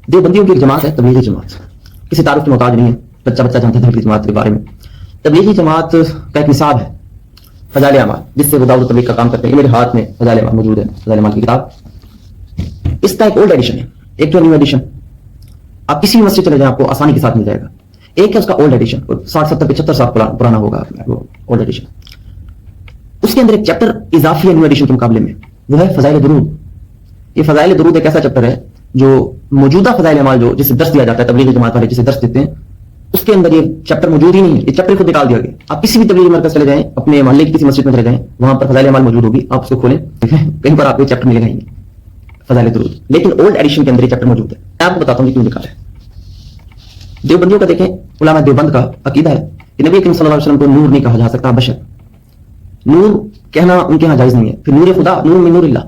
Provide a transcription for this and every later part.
دیوبندیوں کی ایک جماعت ہے تبلیغی جماعت، کسی تعارف کی محتاج نہیں ہے، بچہ بچہ جانتا ہے تبلیغی جماعت کے بارے میں۔ تبلیغی جماعت کا ایک نصاب ہے فضائل اعمال، جس سے وہ دعوت و تبلیغ کا کام کرتے ہیں۔ میرے ہاتھ میں فضائل اعمال موجود ہے، فضائل اعمال کی کتاب۔ اس کا ایک اولڈ ایڈیشن ہے، ایک تو نیو ایڈیشن، آپ کسی بھی مسجد چلے جائیں آپ کو آسانی کے ساتھ مل جائے گا۔ ایک ہے اس کا اولڈ ایڈیشن، 60 70 75 سال پرانا ہوگا وہ اولڈ ایڈیشن۔ اس کے اندر ایک چیپٹر اضافی ہے نیو ایڈیشن کے مقابلے میں، وہ ہے فضائل درود۔ یہ فضائل درود ایک ایسا چیپٹر ہے جو موجودہ فضائل اعمال جو جسے درس دیا جاتا ہے تبلیغی جماعت والے جسے درس دیتے ہیں، اس کے اندر یہ چیپٹر موجود ہی نہیں ہے، یہ چیپٹر خود نکال دیا گیا۔ آپ کسی بھی تبلیغی مرکز چلے جائیں، اپنے محلے کی کسی مسجد میں چلے جائیں، وہاں پر فضائل اعمال موجود ہوگی، آپ اس کو کھولیں کہیں پر آپ کو یہ چیپٹر ملے گا ہی نہیں فضائل درود، لیکن اولڈ ایڈیشن کے اندر یہ چیپٹر موجود ہے۔ میں آپ کو بتاتا ہوں کہ کیوں نکالا ہے۔ دیوبندیوں کا دیکھیں، علماء دیوبند کا عقیدہ ہے کہ نبی کریم صلی اللہ علیہ وسلم کو نور نہیں کہا جا سکتا، بشر نور کہنا ان کے یہاں جائز نہیں ہے۔ پھر نور خدا، نور من نور اللہ،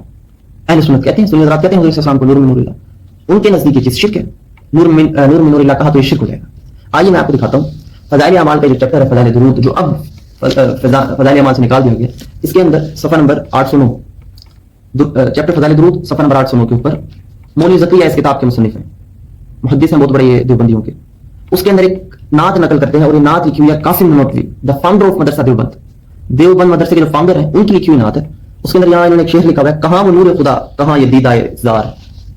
اہل سنت کہتے ہیں، سنی حضرات کہتے ہیں حضور صلی اللہ علیہ وسلم کو نور من نور اللہ، ان کے نزدیک یہ چیز شرک ہے۔ نور من نور اللہ کہا تو یہ شرک ہو جائے گا۔ آئیے میں آپ کو دکھاتا ہوں فضائل اعمال کا جو چیپٹر ہے فضائل درود، جو اب فضائل اعمال سے نکال دیا گیا، اس کے اندر صفحہ نمبر 809، چیپٹر فضائل درود صفحہ نمبر 809 کے اوپر مولوی زکریا اس کتاب کے مصنف ہیں، محدث ہیں بہت بڑے یہ دیوبندیوں کے۔ اس کے اندر ایک نعت نقل کرتے ہیں، اور یہ نعت لکھی ہوئی ہے Qasim Nanotvi, the founder of مدرسہ دیوبند، دیوبند مدرسے کے جو فاؤنڈر ہیں ان کی لکھی ہوئی نعت ہے۔ اس کے اندر یہاں انہوں نے ایک شعر لکھا ہوا ہے، کہاں وہ نور خدا کہاں یہ دیدہ زار،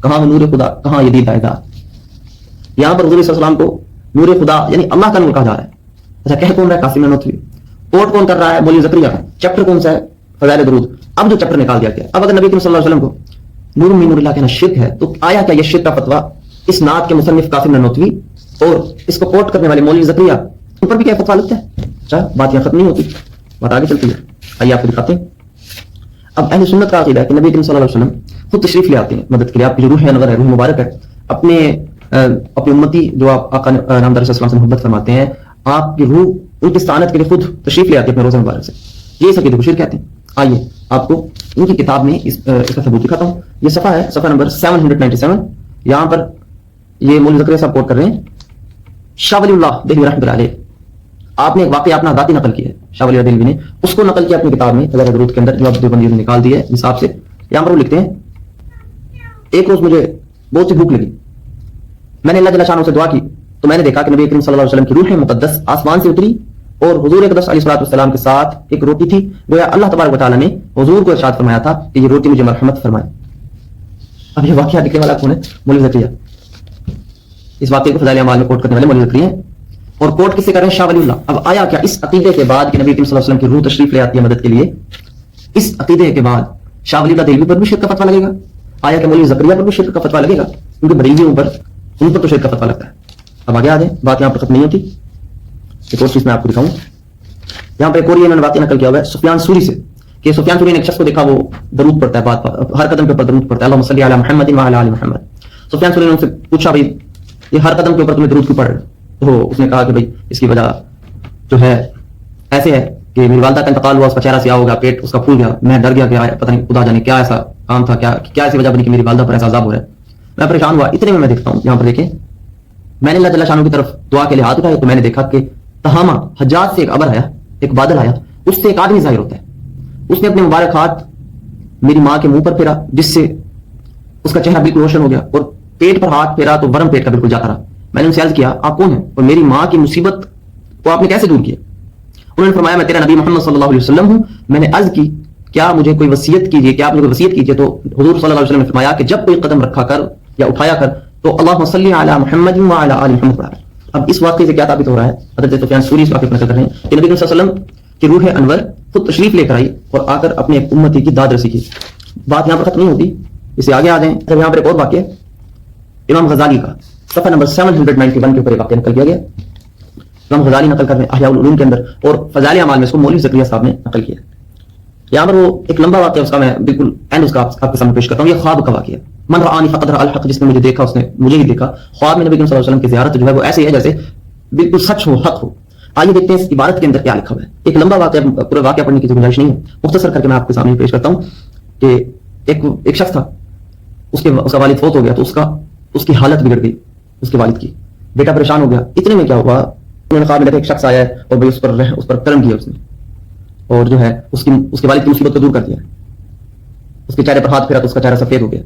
کہاں وہ نور خدا کہاں یہ دیدہ زار۔ یہاں پر حضور صلی اللہ علیہ وسلم کو نور خدا یعنی اللہ کا نور کہا جا رہا ہے۔ اچھا کہہ کون رہا ہے؟ قاسم نانوتوی۔ کوٹ کون کر رہا ہے؟ مولوی زکریا۔ چیپٹر کون سا ہے؟ فضائل درود۔ اب جو چیپٹر نکال دیا گیا، اب اگر نبی کریم صلی اللہ علیہ وسلم کو نور من نور اللہ کہنا شرک ہے، تو آیا کیا یہ شرک کا فتویٰ اس نعت کے مصنف قاسم نانوتوی اور اس کو کوٹ کرنے والے مولوی زکریا ان پر بھی کیا فتویٰ لگتا ہے؟ اچھا بات یہاں ختم نہیں ہوتی، بات آگے چلتی ہے، آئیے آپ کو دکھاتے ہیں۔ اب اہل سنت کا عقیدہ ہے کہ نبی کریم صلی اللہ علیہ وسلم خود تشریف لے آتے ہیں مدد کے لیے، آپ کی جو روح انور ہے، روح مبارک ہے، اپنی امتی جو آپ آقا نامدار صلی اللہ علیہ وسلم سے محبت فرماتے ہیں، آپ کی روح ان کی استعانت کے لیے خود تشریف لے آتے ہیں اپنے روزہ مبارک سے، یہ عقیدے کو شرک کہتے ہیں۔ آئیے آپ کو ان کی کتاب میں اس کا ثبوت دکھاتا ہوں۔ یہ صفحہ ہے صفحہ نمبر 797، یہاں پر یہ مولوی زکریا صاحب کوٹ کر رہے ہیں شاہ ولی اللہ دہلوی رحمۃ اللہ علیہ، آپ نے ایک واقعہ اپنا ذاتی نقل کیا ہے، شاہ ولی اللہ دہلوی نے اس کو نقل کیا اپنی کتاب میں فضائل درود کے اندر، جو اب دیوبندیوں نے نکال دی ہے حساب سے۔ یہاں پر وہ لکھتے ہیں، ایک روز مجھے بہت سی بھوک لگی، میں نے اللہ جل شانہ سے دعا کی تو میں نے دیکھا کہ نبی کریم صلی اللہ علیہ وسلم کی روح مقدس آسمان سے اتری اور حضور اقدس علیہ الصلوۃ والسلام کے ساتھ ایک روٹی تھی، گویا اللہ تبارک و تعالیٰ نے حضور کو ارشاد فرمایا تھا کہ یہ روٹی مجھے مرحمت فرمائے۔ اب یہ واقعہ لکھنے والا کون ہے؟ مولوی زکریا۔ اس واقعے کو فضائل اعمال میں کوٹ کرنے والے مولوی زکریا ہیں، اور کوٹ کس سے کر رہے ہیں؟ شاہ ولی اللہ۔ اب آیا کیا اس عقیدے کے بعد کہ نبی کریم صلی اللہ علیہ وسلم کی روح تشریف لے آتی ہے مدد کے لیے، اس عقیدے کے بعد شاہ ولی اللہ دہلوی پر بھی شرک کا فتویٰ لگے گا؟ آیا کہ مولوی زکریا پر بھی شرک کا فتویٰ لگے گا؟ کیونکہ بریلویوں پر ان پر تو شرک کا فتویٰ لگتا ہے۔ اب آگے آ جائیں، بات یہاں پر ختم نہیں ہوتی، ایک اور چیز میں آپ کو دکھاؤں۔ یہاں پہ ایک اور انہوں نے واقعہ نقل کیا ہوا ہے سفیان سوری سے، کہ سفیان سوری نے ایک شخص کو دیکھا وہ درود پڑھتا ہے، بات ہر قدم کے اوپر درود پڑھتا ہے، اللہم صلی علی محمد وعلی آل محمد۔ سفیان سوری نے ان سے پوچھا بھائی یہ ہر قدم کے اوپر تمہیں درود کیوں پڑھ رہے ہو؟ تو اس نے کہا کہ بھائی اس کی وجہ جو ہے ایسے ہے کہ میری والدہ کا انتقال ہوا، اس کا چہرہ سیاہ ہو گیا، پیٹ اس کا پھول گیا، میں ڈر گیا کہ پتہ نہیں خدا جانے کیا ایسا کام تھا، کیا ایسی وجہ بنی کہ میری والدہ پر ایسا عذاب ہو رہا ہے، میں پریشان ہوا۔ اتنے میں دیکھتا ہوں، یہاں پر دیکھیں، میں نے اللہ جل شانہ کی طرف دعا کے لیے ہاتھ اٹھایا تو میں نے دیکھا کہ تہامہ حجاز سے ایک ابر آیا، ایک بادل آیا، اس سے ایک آدمی ظاہر ہوتا ہے، اس نے اپنے مبارک ہاتھ میری ماں کے منہ پر پھیرا جس سے اس کا چہرہ بالکل روشن ہو گیا، اور پیٹ پر ہاتھ پھیرا تو ورم پیٹ کا بالکل جاتا رہا۔ میں نے ان سے عرض کیا آپ کون ہیں اور میری ماں کی مصیبت کو آپ نے کیسے دور کیا؟ انہوں نے فرمایا میں تیرا نبی محمد صلی اللہ علیہ وسلم ہوں۔ میں نے عرض کی کیا مجھے کوئی وصیت کیجیے، کیا آپ مجھے وصیت کیجیے؟ تو حضور صلی اللہ علیہ وسلم نے فرمایا کہ جب کوئی قدم رکھا کر یا اٹھایا کر تو اللہم صلی علی محمد وعلی آل محمد پڑھا۔ اب اس واقعے سے کیا ثابت ہو رہا ہے؟ حضرت سفیان سوری اس واقعے پر نقل کر رہے ہیں کہ نبی صلی اللہ علیہ وسلم کی روح انور خود تشریف لے کر آئی اور آ کر اپنے امتی کی داد رسی کی۔ بات یہاں پر ختم نہیں ہوتی، اسے آگے آ جائیں۔ جب یہاں پر ایک اور واقعہ امام غزالی کا صفحہ نمبر 791 کے اوپر ایک واقعہ نقل کیا گیا، امام غزالی نقل کر رہے ہیں احیاء العلوم کے اندر، اور فضائل اعمال میں اس کو مولوی زکریا صاحب نے نقل کیا۔ یہاں پر وہ ایک لمبا واقعہ، اس کا میں بالکل اینڈ اس کا آپ کے سامنے پیش کرتا ہوں۔ یہ خواب کا واقعہ، من رآنی فقد رأى الحق، جس نے مجھے دیکھا اس نے مجھے ہی دیکھا۔ خواب میں نبی صلی اللہ علیہ وسلم کی زیارت جو ہے وہ ایسے ہے جیسے بالکل سچ ہو، حق ہو۔ آئیے دیکھتے ہیں اس عبارت کے اندر کیا لکھا ہوا ہے۔ ایک لمبا واقعہ، پورا واقعہ پڑھنے کی گنجائش نہیں ہے، مختصر کر کے میں آپ کے سامنے پیش کرتا ہوں کہ ایک شخص تھا، اس کا والد فوت ہو گیا، تو اس کی حالت بگڑ گئی، اس کے والد کی، بیٹا پریشان ہو گیا۔ اتنے میں کیا ہوا، انہوں نے خواب میں دیکھا ایک شخص آیا ہے اور بھائی اس پر کرم کیا اس نے، اور جو ہے اس کے والد کی مصیبت کو دور کر دیا، اس کے چہرے پر ہاتھ پھیرا تو اس کا چہرہ سفید ہو گیا۔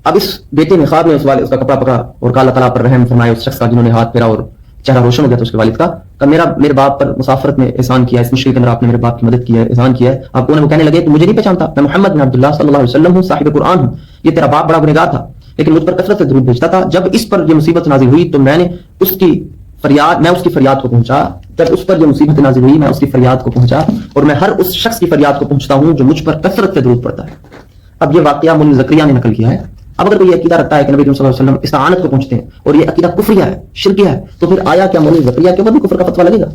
اب اس بیٹے نے خواب میں اس کا کپڑا پکڑا اور کہا اللہ تعالیٰ پر رحم فرمائے اس شخص کا جنہوں نے ہاتھ پھیرا اور چہرہ روشن ہو گیا تھا اس کے والد کا کہ میرے باپ پر مسافرت میں احسان کیا ہے، اس مشکل کے اندر آپ نے میرے باپ کی مدد کی ہے، احسان کیا ہے. آپ کو وہ کہنے لگے کہ مجھے نہیں پہچانتا، میں محمد بن عبداللہ صلی اللہ علیہ وسلم ہوں، صاحب قرآن ہوں. یہ تیرا باپ بڑا گنہگار تھا لیکن مجھ پر کثرت سے درود بھیجتا تھا. جب اس پر یہ مصیبت نازل ہوئی تو میں اس کی فریاد کو پہنچا. جب اس پر یہ مصیبت نازل ہوئی میں اس کی فریاد کو پہنچا اور میں ہر اس شخص کی فریاد کو پہنچتا ہوں جو مجھ پر کثرت سے درود پڑتا ہے. اب یہ واقعہ مولوی زکریا نے نقل کیا ہے. اب اگر کوئی یہ عقیدہ رکھتا ہے کہ نبی کریم صلی اللہ علیہ وسلم استعانت کو پہنچتے ہیں اور یہ عقیدہ کفریہ ہے، شرکیہ ہے، تو پھر آیا کیا مولوی زکریا کے اوپر بھی کفر کا فتویٰ لگے گا؟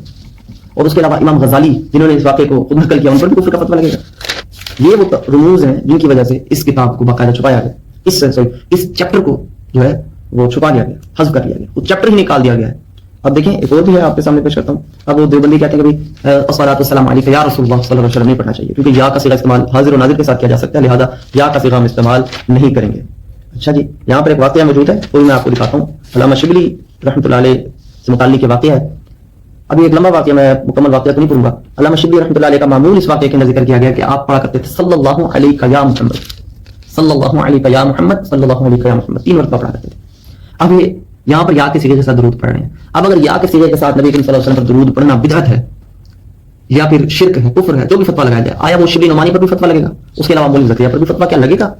اور اس کے علاوہ امام غزالی جنہوں نے اس واقعے کو خود نقل کیا ان پر بھی کفر کا فتویٰ لگے گا؟ یہ وہ رموز ہیں جن کی وجہ سے اس کتاب کو باقاعدہ چھپایا گیا، اس چیپٹر کو جو ہے وہ چھپا دیا گیا، حذف کر دیا گیا، وہ چیپٹر ہی نکال دیا گیا ہے. اب دیکھیں ایک اور بھی ہے آپ کے سامنے پیش کرتا ہوں. اب وہ دیوبندی کہتے ہیں کہ بھائی الصلاۃ والسلام علیک یا رسول اللہ صلی اللہ علیہ وسلم نہیں پڑھنا چاہیے کیونکہ یا کا صیغہ استعمال حاضر و ناظر کے ساتھ کیا جا سکتا ہے، لہذا یا کا صیغہ ہم استعمال نہیں کریں گے. اچھا جی، یہاں پر ایک واقعہ موجود ہے وہ میں آپ کو دکھاتا ہوں. علامہ شبلی رحمۃ اللہ علیہ سے متعلق یہ واقعہ ہے. ابھی ایک لمبا واقعہ، میں مکمل واقعہ تو نہیں پڑھوں گا. علامہ شبلی رحمۃ اللہ علیہ کا معمول اس واقعے کے اندر ذکر کیا گیا کہ آپ پڑھا کرتے تھے صلی اللہ علیہ یا محمد، صلی اللہ علیہ یا محمد، صلی اللہ علیہ یا محمد، 3 مرتبہ پڑھا کرتے تھے. اب یہ یہاں پر یا کے صیغے کے ساتھ درود پڑھ رہے ہیں. اب اگر یا کے صیغے کے ساتھ نبی کریم صلی اللہ علیہ وسلم پر درود پڑھنا بدعت ہے یا پھر شرک ہے، کفر ہے، جو بھی فتویٰ لگایا جائے، آیا وہ شبلی نعمانی پر بھی فتویٰ لگے گا؟ اس کے علاوہ مولوی زکریا پر بھی فتویٰ کیا لگے گا؟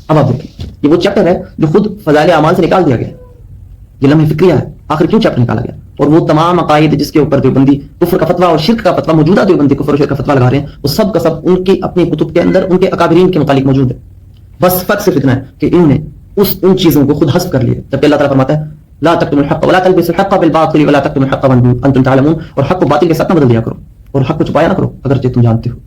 اب آپ دیکھیں یہ وہ چیپٹر ہے جو خود فضائل اعمال سے نکال دیا گیا. یہ لمحہ فکریہ ہے. آخر کیوں چیپٹر نکالا گیا؟ اور وہ تمام عقائد جس کے اوپر دیوبندی کفر کا فتویٰ اور شرک کا فتویٰ، موجودہ دیوبندی کفر اور شرک کا فتویٰ لگا رہے ہیں، وہ سب کا سب ان کی اپنی کتب کے اندر ان کے اکابرین کے متعلق موجود ہے. بس فرق صرف اتنا ہے کہ انہوں نے ان چیزوں کو خود حذف کر لیا. جبکہ اللہ تعالیٰ فرماتا ہے لا تکتموا الحق ولا تلبسوا الحق بالباطل ولا تکتموا الحق وانتم تعلمون، اور حق کو باطل کے ساتھ نہ بدل دیا کرو اور حق کو چھپایا نہ کرو اگرچہ تم جانتے ہو.